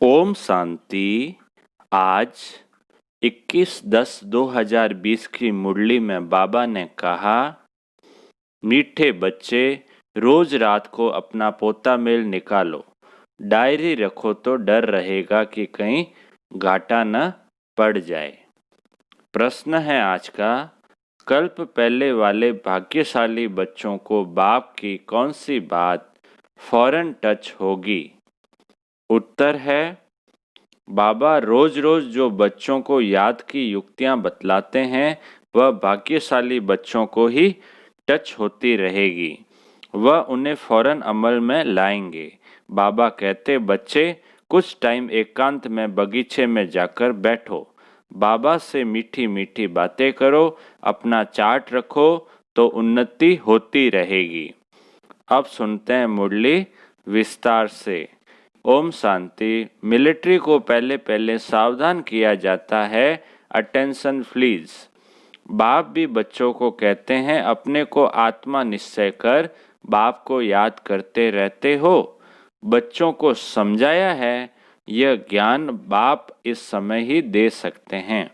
ओम शांति। आज 21/10/2020 की मुरली में बाबा ने कहा, मीठे बच्चे रोज रात को अपना पोता मेल निकालो, डायरी रखो तो डर रहेगा कि कहीं घाटा न पड़ जाए। प्रश्न है आज का, कल्प पहले वाले भाग्यशाली बच्चों को बाप की कौन सी बात फौरन टच होगी? उत्तर है, बाबा रोज रोज जो बच्चों को याद की युक्तियां बतलाते हैं वह भाग्यशाली बच्चों को ही टच होती रहेगी, वह उन्हें फौरन अमल में लाएंगे। बाबा कहते, बच्चे कुछ टाइम एकांत में बगीचे में जाकर बैठो, बाबा से मीठी मीठी बातें करो, अपना चार्ट रखो तो उन्नति होती रहेगी। अब सुनते हैं मुरली विस्तार से। ओम शांति। मिलिट्री को पहले पहले सावधान किया जाता है, अटेंशन प्लीज। बाप भी बच्चों को कहते हैं, अपने को आत्मा निश्चय कर बाप को याद करते रहते हो। बच्चों को समझाया है, यह ज्ञान बाप इस समय ही दे सकते हैं।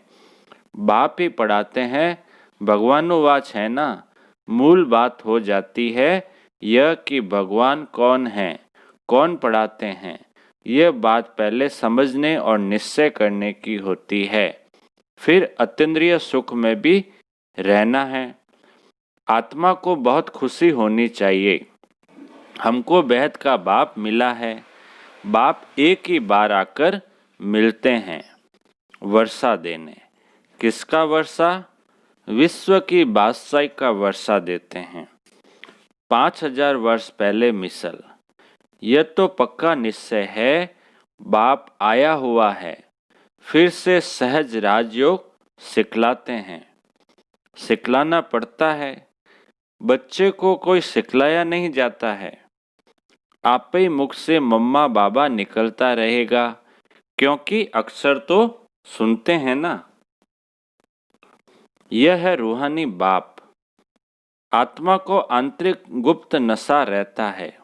बाप ही पढ़ाते हैं, भगवानुवाच है ना। मूल बात हो जाती है यह कि भगवान कौन है, कौन पढ़ाते हैं, यह बात पहले समझने और निश्चय करने की होती है। फिर अतीन्द्रिय सुख में भी रहना है। आत्मा को बहुत खुशी होनी चाहिए, हमको बेहद का बाप मिला है। बाप एक ही बार आकर मिलते हैं वर्षा देने। किसका वर्षा? विश्व की बादशाही का वर्षा देते हैं। 5000 वर्ष पहले मिसल। यह तो पक्का निश्चय है, बाप आया हुआ है, फिर से सहज राजयोग सिखलाते हैं। सिखलाना पड़ता है, बच्चे को कोई सिखलाया नहीं जाता है। आप ही मुख से मम्मा बाबा निकलता रहेगा, क्योंकि अक्सर तो सुनते हैं ना। यह है रूहानी बाप। आत्मा को आंतरिक गुप्त नशा रहता है,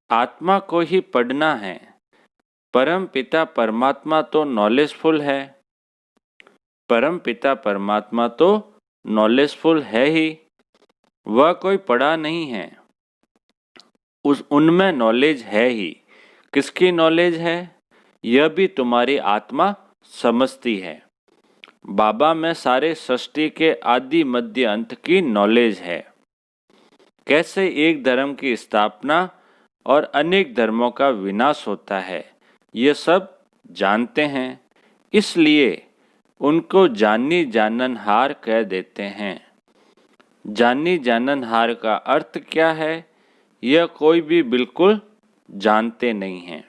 आत्मा को ही पढ़ना है। परम पिता परमात्मा तो नॉलेजफुल है, परम पिता परमात्मा तो नॉलेजफुल है ही, वह कोई पढ़ा नहीं है, उनमें नॉलेज है ही। किसकी नॉलेज है? यह भी तुम्हारी आत्मा समझती है। बाबा में सारे सृष्टि के आदि मध्य अंत की नॉलेज है। कैसे एक धर्म की स्थापना और अनेक धर्मों का विनाश होता है, ये सब जानते हैं। इसलिए उनको जानी जाननहार कह देते हैं। जानी जाननहार का अर्थ क्या है, यह कोई भी बिल्कुल जानते नहीं हैं।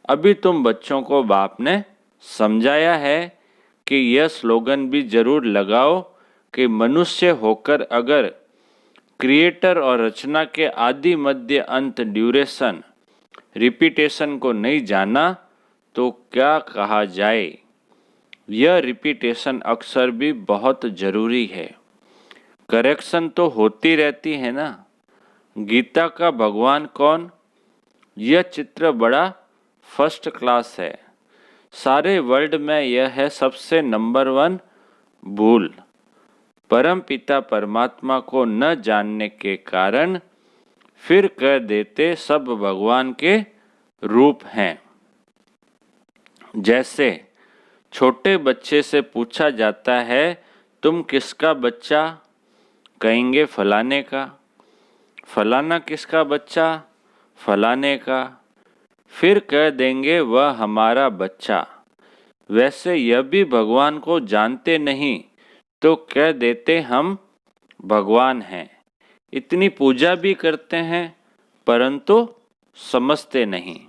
अभी तुम बच्चों को बाप ने समझाया है कि यह स्लोगन भी जरूर लगाओ कि मनुष्य होकर अगर क्रिएटर और रचना के आदि मध्य अंत ड्यूरेशन रिपीटेशन को नहीं जाना तो क्या कहा जाए। यह रिपीटेशन अक्सर भी बहुत जरूरी है। करेक्शन तो होती रहती है ना। गीता का भगवान कौन? यह चित्र बड़ा फर्स्ट क्लास है। सारे वर्ल्ड में यह है सबसे नंबर 1 भूल। परम पिता परमात्मा को न जानने के कारण फिर कह देते सब भगवान के रूप हैं। जैसे छोटे बच्चे से पूछा जाता है, तुम किसका बच्चा? कहेंगे फलाने का। फलाना किसका बच्चा? फलाने का। फिर कह देंगे वह हमारा बच्चा। वैसे यह भी भगवान को जानते नहीं तो कह देते हम भगवान हैं। इतनी पूजा भी करते हैं परंतु समझते नहीं।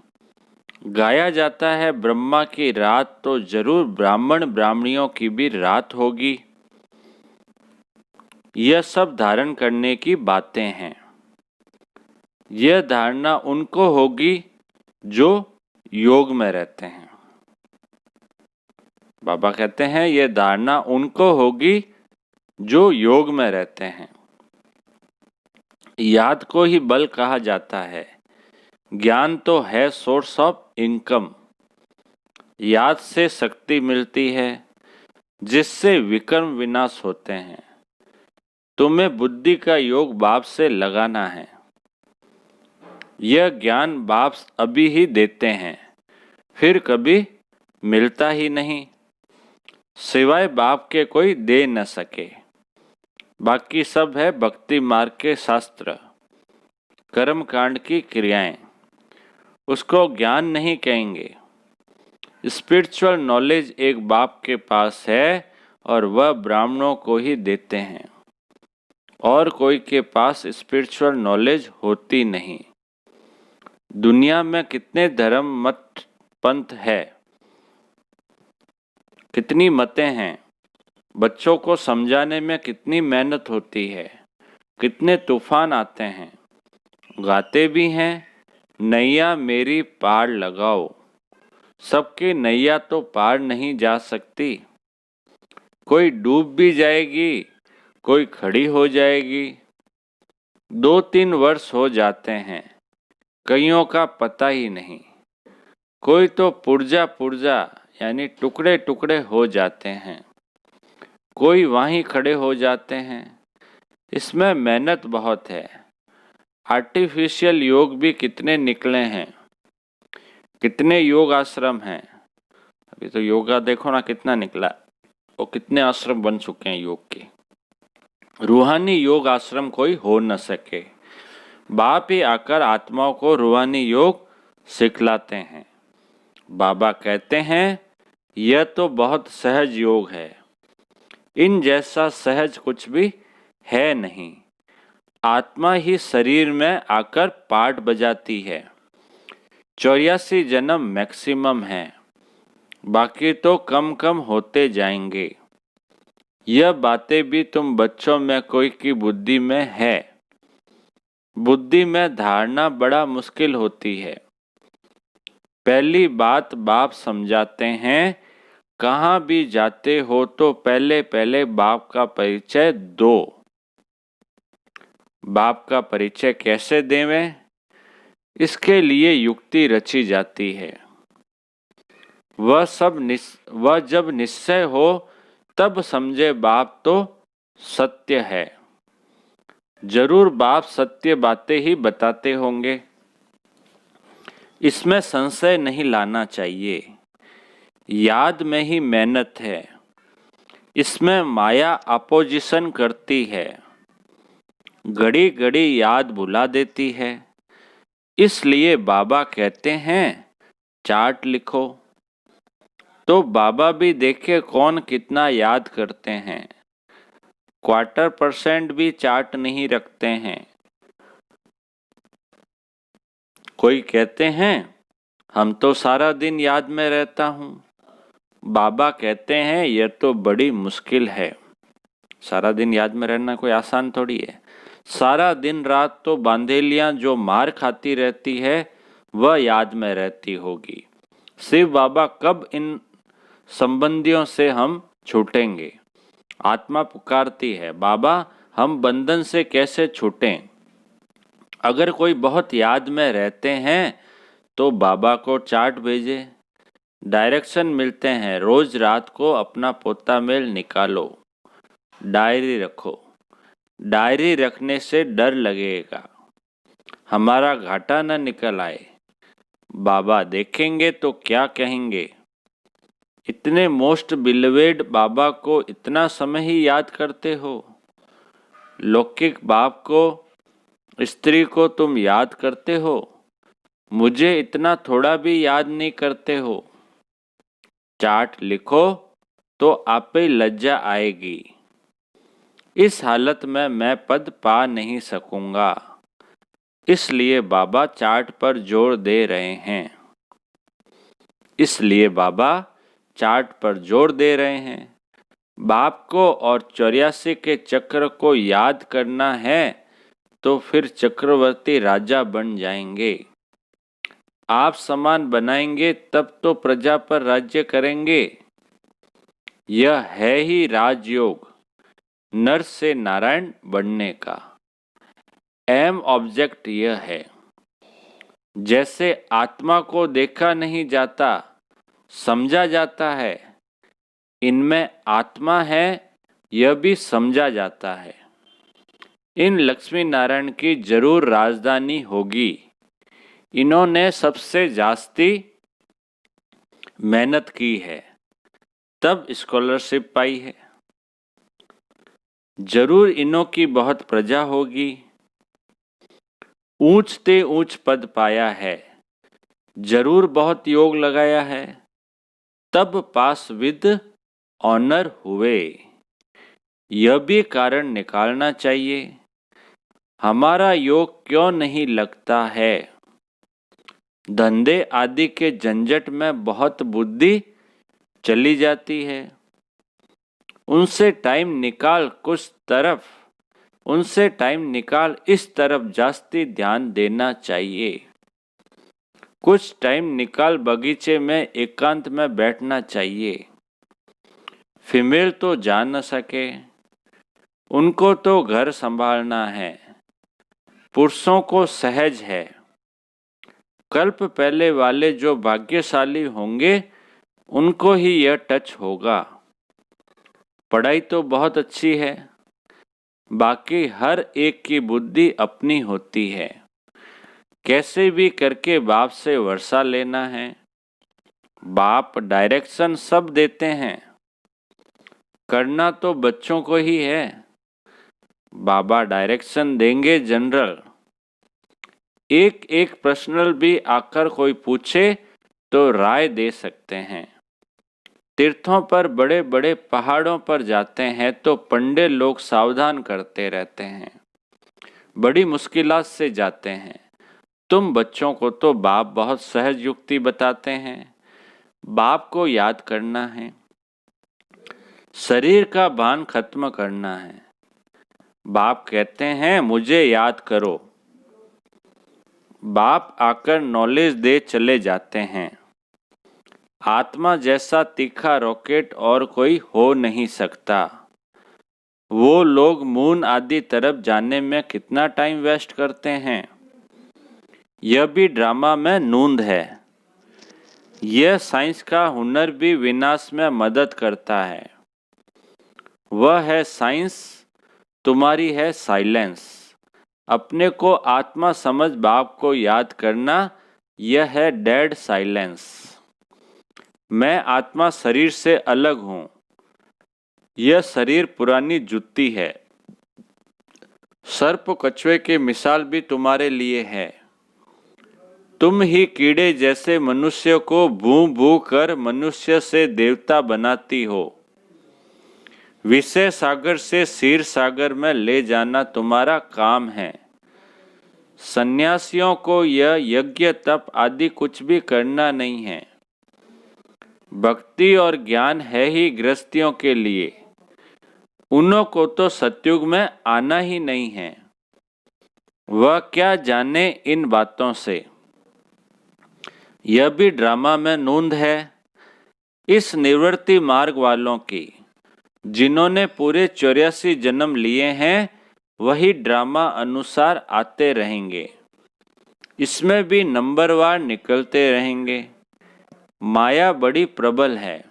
गाया जाता है ब्रह्मा की रात, तो जरूर ब्राह्मण ब्राह्मणियों की भी रात होगी। यह सब धारण करने की बातें हैं। यह धारणा उनको होगी जो योग में रहते हैं। बाबा कहते हैं यह धारणा उनको होगी जो योग में रहते हैं। याद को ही बल कहा जाता है। ज्ञान तो है सोर्स ऑफ इनकम। याद से शक्ति मिलती है जिससे विकर्म विनाश होते हैं। तुम्हें बुद्धि का योग बाप से लगाना है। यह ज्ञान बाप अभी ही देते हैं, फिर कभी मिलता ही नहीं, सिवाय बाप के कोई दे न सके। बाकी सब है भक्ति मार्ग के शास्त्र, कर्म कांड की क्रियाएं, उसको ज्ञान नहीं कहेंगे। स्पिरिचुअल नॉलेज एक बाप के पास है और वह ब्राह्मणों को ही देते हैं, और कोई के पास स्पिरिचुअल नॉलेज होती नहीं। दुनिया में कितने धर्म मत पंथ है, कितनी मतें हैं, बच्चों को समझाने में कितनी मेहनत होती है, कितने तूफान आते हैं। गाते भी हैं, नैया मेरी पार लगाओ। सबकी नैया तो पार नहीं जा सकती, कोई डूब भी जाएगी, कोई खड़ी हो जाएगी। 2-3 वर्ष हो जाते हैं, कईयों का पता ही नहीं। कोई तो पुर्जा पुर्जा यानी टुकड़े टुकड़े हो जाते हैं, कोई वहीं खड़े हो जाते हैं। इसमें मेहनत बहुत है। आर्टिफिशियल योग भी कितने निकले हैं, कितने योग आश्रम हैं। अभी तो योगा देखो ना कितना निकला, और कितने आश्रम बन चुके हैं योग के। रूहानी योग आश्रम कोई हो न सके। बाप ही आकर आत्माओं को रूहानी योग सिखलाते हैं। बाबा कहते हैं यह तो बहुत सहज योग है, इन जैसा सहज कुछ भी है नहीं। आत्मा ही शरीर में आकर पाठ बजाती है। 84 जन्म मैक्सिमम है, बाकी तो कम कम होते जाएंगे। यह बातें भी तुम बच्चों में कोई की बुद्धि में है। बुद्धि में धारणा बड़ा मुश्किल होती है। पहली बात बाप समझाते हैं, कहाँ भी जाते हो तो पहले पहले बाप का परिचय दो। बाप का परिचय कैसे देवें, इसके लिए युक्ति रची जाती है। वह जब निश्चय हो तब समझे बाप तो सत्य है। जरूर बाप सत्य बातें ही बताते होंगे, इसमें संशय नहीं लाना चाहिए। याद में ही मेहनत है, इसमें माया अपोजिशन करती है, घड़ी घड़ी याद भुला देती है। इसलिए बाबा कहते हैं चार्ट लिखो, तो बाबा भी देखे कौन कितना याद करते हैं। 25% भी चार्ट नहीं रखते हैं। कोई कहते हैं हम तो सारा दिन याद में रहता हूँ। बाबा कहते हैं यह तो बड़ी मुश्किल है। सारा दिन याद में रहना कोई आसान थोड़ी है। सारा दिन रात तो बांधेलियां जो मार खाती रहती है वह याद में रहती होगी। शिव बाबा कब इन संबंधियों से हम छूटेंगे। आत्मा पुकारती है, बाबा हम बंधन से कैसे छूटें। अगर कोई बहुत याद में रहते हैं तो बाबा को चार्ट भेजे, डायरेक्शन मिलते हैं। रोज रात को अपना पोता मेल निकालो, डायरी रखो। डायरी रखने से डर लगेगा हमारा घाटा न निकल आए। बाबा देखेंगे तो क्या कहेंगे। इतने मोस्ट बिलवेड बाबा को इतना समय ही याद करते हो। लौकिक बाप को, स्त्री को तुम याद करते हो, मुझे इतना थोड़ा भी याद नहीं करते हो। चार्ट लिखो तो आप ही लज्जा आएगी। इस हालत में मैं पद पा नहीं सकूंगा, इसलिए बाबा चार्ट पर जोर दे रहे हैं। इसलिए बाबा चार्ट पर जोर दे रहे हैं। बाप को और 84 के चक्र को याद करना है तो फिर चक्रवर्ती राजा बन जाएंगे। आप समान बनाएंगे तब तो प्रजा पर राज्य करेंगे। यह है ही राजयोग, नर से नारायण बनने का एम ऑब्जेक्ट यह है। जैसे आत्मा को देखा नहीं जाता, समझा जाता है, इनमें आत्मा है, यह भी समझा जाता है। इन लक्ष्मी नारायण की जरूर राजधानी होगी। इन्होंने सबसे जास्ती मेहनत की है, तब स्कॉलरशिप पाई है। जरूर इन्हों की बहुत प्रजा होगी। ऊंच ते ऊंच पद पाया है, जरूर बहुत योग लगाया है, तब पास विद ऑनर हुए। यह भी कारण निकालना चाहिए, हमारा योग क्यों नहीं लगता है। धंधे आदि के झंझट में बहुत बुद्धि चली जाती है। उनसे टाइम निकाल इस तरफ जास्ती ध्यान देना चाहिए। कुछ टाइम निकाल बगीचे में एकांत में बैठना चाहिए। फीमेल तो जा न सके, उनको तो घर संभालना है। पुरुषों को सहज है। कल्प पहले वाले जो भाग्यशाली होंगे उनको ही यह टच होगा। पढ़ाई तो बहुत अच्छी है, बाकी हर एक की बुद्धि अपनी होती है। कैसे भी करके बाप से वर्षा लेना है। बाप डायरेक्शन सब देते हैं, करना तो बच्चों को ही है। बाबा डायरेक्शन देंगे जनरल। एक एक पर्सनल भी आकर कोई पूछे तो राय दे सकते हैं। तीर्थों पर बड़े बड़े पहाड़ों पर जाते हैं तो पंडे लोग सावधान करते रहते हैं, बड़ी मुश्किलात से जाते हैं। तुम बच्चों को तो बाप बहुत सहज युक्ति बताते हैं। बाप को याद करना है, शरीर का भान खत्म करना है। बाप कहते हैं मुझे याद करो। बाप आकर नॉलेज दे चले जाते हैं। आत्मा जैसा तीखा रॉकेट और कोई हो नहीं सकता। वो लोग मून आदि तरफ जाने में कितना टाइम वेस्ट करते हैं। यह भी ड्रामा में नूंद है। यह साइंस का हुनर भी विनाश में मदद करता है। वह है साइंस, तुम्हारी है साइलेंस। अपने को आत्मा समझ बाप को याद करना, यह है डेड साइलेंस। मैं आत्मा शरीर से अलग हूं। यह शरीर पुरानी जुत्ती है। सर्प कछुए की मिसाल भी तुम्हारे लिए है। तुम ही कीड़े जैसे मनुष्य को भू भू कर मनुष्य से देवता बनाती हो। विषय सागर से क्षीर सागर में ले जाना तुम्हारा काम है। सन्यासियों को यह यज्ञ तप आदि कुछ भी करना नहीं है। भक्ति और ज्ञान है ही गृहस्थियों के लिए। उन्हों को तो सतयुग में आना ही नहीं है। वह क्या जाने इन बातों से। यह भी ड्रामा में नूंद है इस निवृत्ति मार्ग वालों की। जिन्होंने पूरे 84 जन्म लिए हैं वही ड्रामा अनुसार आते रहेंगे। इसमें भी नंबरवार निकलते रहेंगे। माया बड़ी प्रबल है,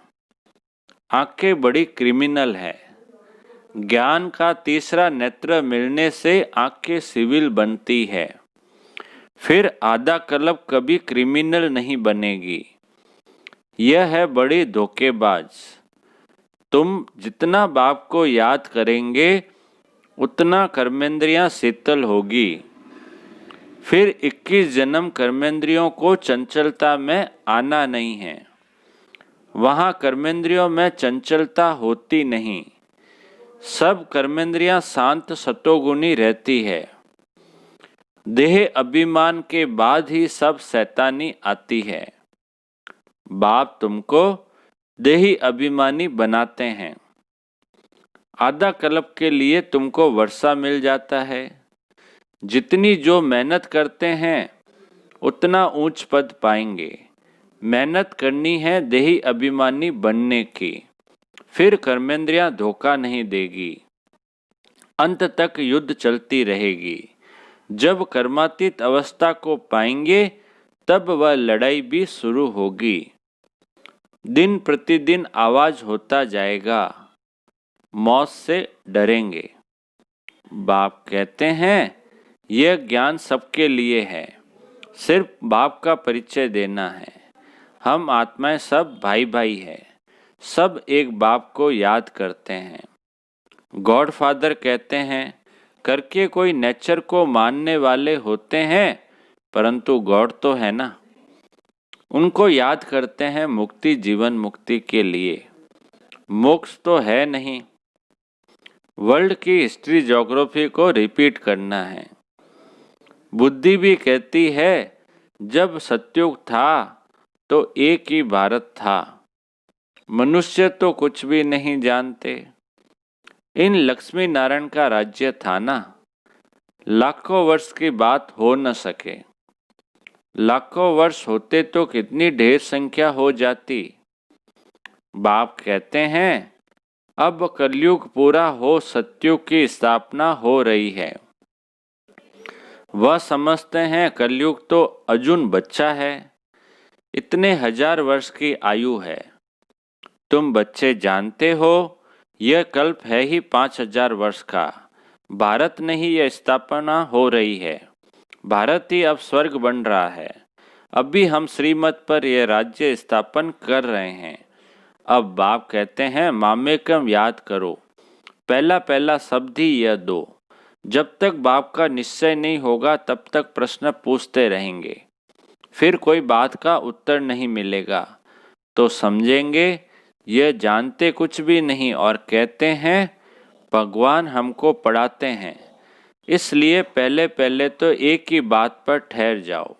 आंखें बड़ी क्रिमिनल है। ज्ञान का तीसरा नेत्र मिलने से आंखें सिविल बनती है। फिर आधा कल्प कभी क्रिमिनल नहीं बनेगी। यह है बड़ी धोखेबाज। तुम जितना बाप को याद करेंगे उतना कर्मेंद्रियां शीतल होगी। फिर 21 जन्म कर्मेंद्रियों को चंचलता में आना नहीं है। वहाँ कर्मेंद्रियों में चंचलता होती नहीं। सब कर्मेंद्रियां शांत सतोगुणी रहती है। देह अभिमान के बाद ही सब शैतानी आती है। बाप तुमको देही अभिमानी बनाते हैं। आधा कल्प के लिए तुमको वर्षा मिल जाता है। जितनी जो मेहनत करते हैं उतना ऊंच पद पाएंगे। मेहनत करनी है देही अभिमानी बनने की, फिर कर्मेंद्रियां धोखा नहीं देगी। अंत तक युद्ध चलती रहेगी। जब कर्मातीत अवस्था को पाएंगे तब वह लड़ाई भी शुरू होगी। दिन प्रतिदिन आवाज होता जाएगा, मौत से डरेंगे। बाप कहते हैं यह ज्ञान सबके लिए है, सिर्फ बाप का परिचय देना है। हम आत्माएं सब भाई भाई है, सब एक बाप को याद करते हैं। गॉड फादर कहते हैं करके कोई नेचर को मानने वाले होते हैं, परंतु गॉड तो है ना। उनको याद करते हैं मुक्ति, जीवन मुक्ति के लिए। मोक्ष तो है नहीं। वर्ल्ड की हिस्ट्री ज्योग्राफी को रिपीट करना है। बुद्धि भी कहती है जब सतयुग था तो एक ही भारत था। मनुष्य तो कुछ भी नहीं जानते। इन लक्ष्मी नारायण का राज्य था ना। लाखों वर्ष की बात हो न सके। लाखों वर्ष होते तो कितनी ढेर संख्या हो जाती। बाप कहते हैं अब कलयुग पूरा हो, सतयुग की स्थापना हो रही है। वह समझते हैं कलयुग तो अर्जुन बच्चा है, इतने हजार वर्ष की आयु है। तुम बच्चे जानते हो यह कल्प है ही 5000 वर्ष का। भारत में ही यह स्थापना हो रही है। भारत ही अब स्वर्ग बन रहा है। अभी हम श्रीमत पर यह राज्य स्थापन कर रहे हैं। अब बाप कहते हैं मामेकम याद करो, पहला पहला शब्द ही यह दो। जब तक बाप का निश्चय नहीं होगा तब तक प्रश्न पूछते रहेंगे, फिर कोई बात का उत्तर नहीं मिलेगा तो समझेंगे यह जानते कुछ भी नहीं और कहते हैं भगवान हमको पढ़ाते हैं। इसलिए पहले पहले तो एक ही बात पर ठहर जाओ।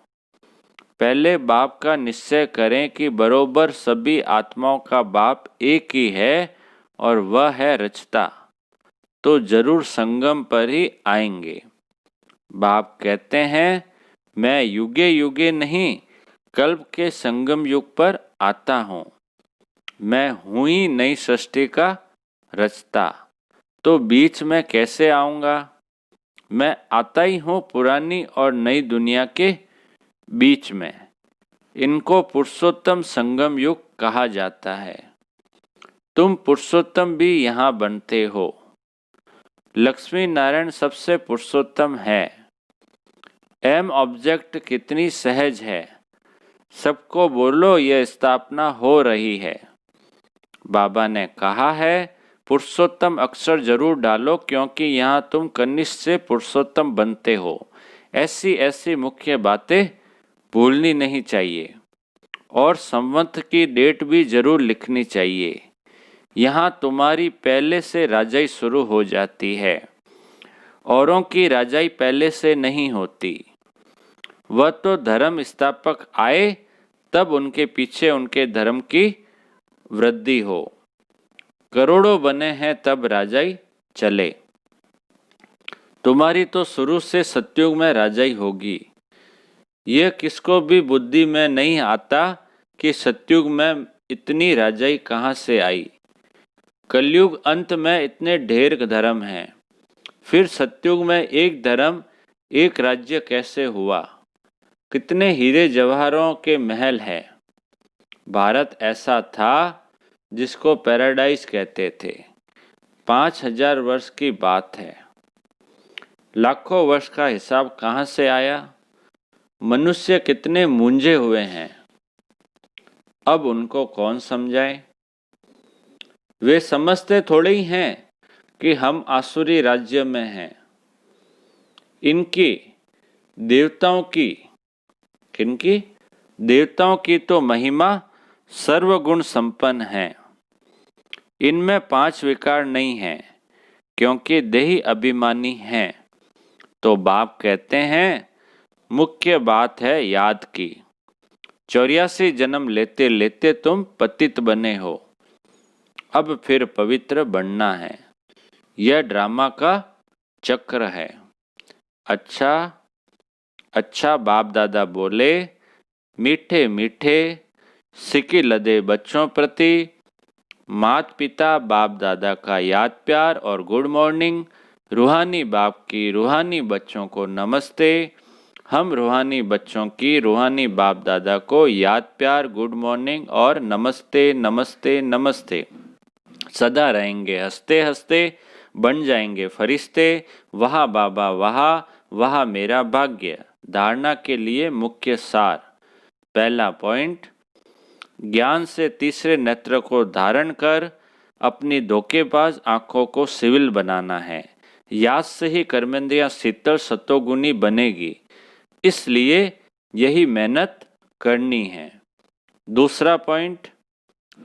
पहले बाप का निश्चय करें कि बरोबर सभी आत्माओं का बाप एक ही है और वह है रचता, तो जरूर संगम पर ही आएंगे। बाप कहते हैं मैं युगे युगे नहीं, कल्प के संगम युग पर आता हूँ। मैं हूँ ही नई सृष्टि का रचता, तो बीच में कैसे आऊँगा। मैं आता ही हूँ पुरानी और नई दुनिया के बीच में। इनको पुरुषोत्तम संगम युग कहा जाता है। तुम पुरुषोत्तम भी यहाँ बनते हो। लक्ष्मी नारायण सबसे पुरुषोत्तम है। एम ऑब्जेक्ट कितनी सहज है। सबको बोलो यह स्थापना हो रही है। बाबा ने कहा है पुरुषोत्तम अक्षर जरूर डालो, क्योंकि यहाँ तुम कनिष्ठ से पुरुषोत्तम बनते हो। ऐसी ऐसी मुख्य बातें भूलनी नहीं चाहिए और संवत की डेट भी जरूर लिखनी चाहिए। यहाँ तुम्हारी पहले से राजाई शुरू हो जाती है। औरों की राजाई पहले से नहीं होती। वह तो धर्म स्थापक आए तब उनके पीछे उनके धर्म की वृद्धि हो। करोड़ों बने हैं तब राजाई चले। तुम्हारी तो शुरू से सतयुग में राजाई होगी। यह किसको भी बुद्धि में नहीं आता कि सतयुग में इतनी राजाई कहाँ से आई। कलयुग अंत में इतने ढेर धर्म हैं, फिर सतयुग में एक धर्म एक राज्य कैसे हुआ। कितने हीरे जवाहरों के महल है। भारत ऐसा था जिसको पैराडाइज कहते थे। 5000 वर्ष की बात है। लाखों वर्ष का हिसाब कहाँ से आया। मनुष्य कितने मूंझे हुए हैं, अब उनको कौन समझाए। वे समझते थोड़े ही हैं कि हम आसुरी राज्य में हैं। इनकी देवताओं की, किनकी देवताओं की तो महिमा सर्वगुण संपन्न है। इनमें 5 विकार नहीं हैं, क्योंकि देही अभिमानी हैं। तो बाप कहते हैं मुख्य बात है याद की। 84 जन्म लेते लेते तुम पतित बने हो, अब फिर पवित्र बनना है। यह ड्रामा का चक्र है। अच्छा अच्छा बाप दादा बोले, मीठे मीठे सिक्के लदे बच्चों प्रति माता पिता बाप दादा का याद प्यार और गुड मॉर्निंग। रूहानी बाप की रूहानी बच्चों को नमस्ते। हम रूहानी बच्चों की रूहानी बाप दादा को याद प्यार, गुड मॉर्निंग और नमस्ते नमस्ते नमस्ते सदा रहेंगे। हंसते हंसते बन जाएंगे फरिश्ते, वहा बाबा वहा मेरा भाग्य। धारणा के लिए मुख्य सार। पहला पॉइंट, ज्ञान से तीसरे नेत्र को धारण कर अपनी धोखेबाज आंखों को सिविल बनाना है। याद से ही कर्मेंद्रियां शीतल सतोगुनी बनेगी, इसलिए यही मेहनत करनी है। दूसरा पॉइंट,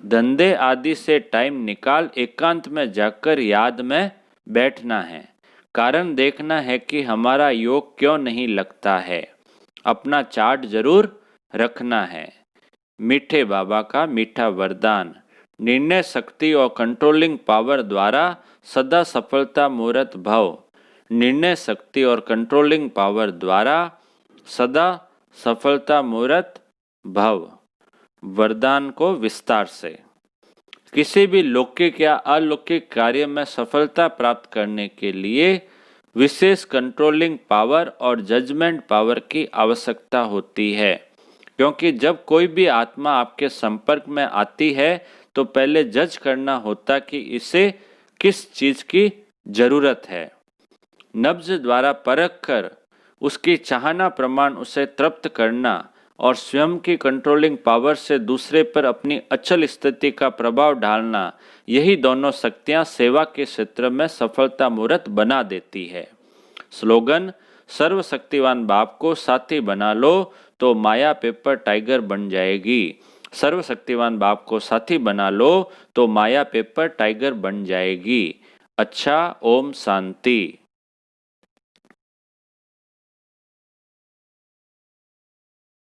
धंधे आदि से टाइम निकाल एकांत में जाकर याद में बैठना है। कारण देखना है कि हमारा योग क्यों नहीं लगता है। अपना चार्ट जरूर रखना है। मीठे बाबा का मीठा वरदान। निर्णय शक्ति और कंट्रोलिंग पावर द्वारा सदा सफलता मूर्त भव। निर्णय शक्ति और कंट्रोलिंग पावर द्वारा सदा सफलता मूर्त भव। वरदान को विस्तार से। किसी भी लौकिक या अलौकिक कार्य में सफलता प्राप्त करने के लिए विशेष कंट्रोलिंग पावर और जजमेंट पावर की आवश्यकता होती है, क्योंकि जब कोई भी आत्मा आपके संपर्क में आती है तो पहले जज करना होता कि इसे किस चीज की जरूरत है। नब्ज द्वारा परख कर उसकी चाहना प्रमाण उसे तृप्त करना और स्वयं की कंट्रोलिंग पावर से दूसरे पर अपनी अचल स्थिति का प्रभाव डालना, यही दोनों शक्तियां सेवा के क्षेत्र में सफलता मूर्त बना देती है। स्लोगन, सर्वशक्तिवान बाप को साथी बना लो तो माया पेपर टाइगर बन जाएगी। सर्वशक्तिवान बाप को साथी बना लो तो माया पेपर टाइगर बन जाएगी। अच्छा, ओम शांति।